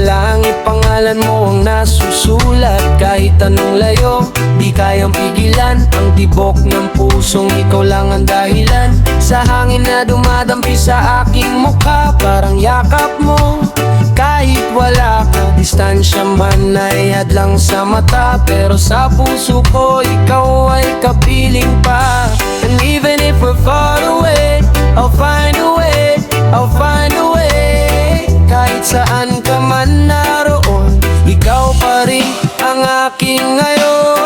lang ipangalan mo ang nasusulat. Kahit anong layo, di kayang pigilan ang tibok ng pusong ikaw lang ang dahilan. Sa hangin na dumadampi sa aking mukha, parang yakap mo. Kahit wala ka, distansya man ay hadlang sa mata, pero sa puso ko, ikaw ay kapiling pa. And even if we're far away, I'll find a way, I'll find a way. Kahit saan ka man naroon, ikaw pa rin ang aking ngayon.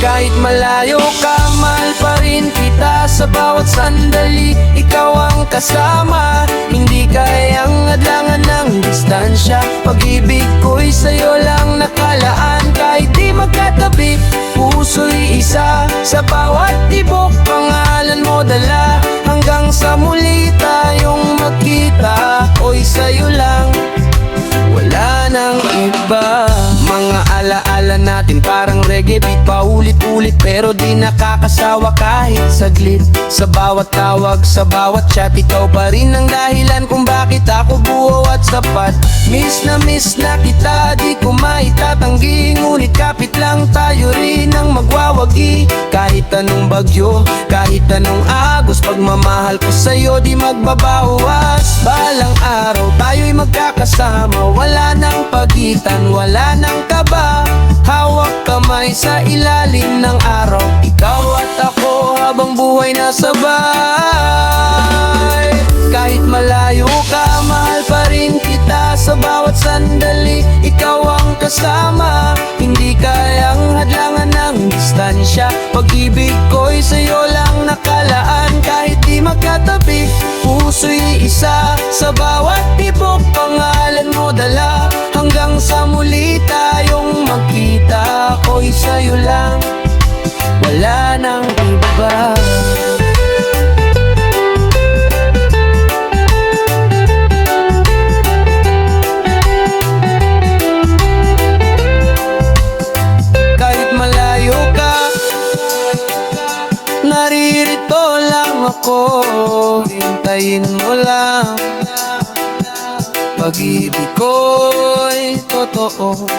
Kahit malayo ka, mahal pa rin kita sa bawat sandali. Ikaw ang kasama, hindi kayang hadlangan ng distansya. Pag-ibig ko'y sa'yo lang nakalaan. Kahit di magkatabi, puso'y isa. Sa bawat tibok, pangalan mo dala. Hanggang sa muli tayong magkita, oy sa'yo lang, wala nang iba. Mga alaala natin parang reggae beat, paulit-ulit pero di nakakasawa kahit saglit. Sa bawat tawag, sa bawat chat, ikaw pa rin ang dahilan kung bakit ako buo at sapat. Miss na kita, di ko maitatanggi. Ngunit kapit lang tayo rin ang magwawagi. Kahit anong bagyo, kahit anong agos, pagmamahal ko sa'yo di magbabawas. Balang araw tayo'y magkakasama, wala nang pagitan, wala nang kaba. Hawak kamay sa ilalim ng araw, ikaw at ako habang buhay na sabay. Kahit malayo ka, mahal pa rin kita sa bawat sandali. Ikaw ang kasama, hindi kayang hadlangan ng distansya. Pag-ibig ko'y sa'yo lang nakalaan. Kahit di magkatabi, puso'y isa. Sa bawat tibok, pangalan mo dala. Hanggang sa muli tayong magkita, ako'y sa'yo lang, wala nang iba. Kahit malayo ka, naririto lang ako. Hintayin mo lang, pag-ibig ko'y totoo.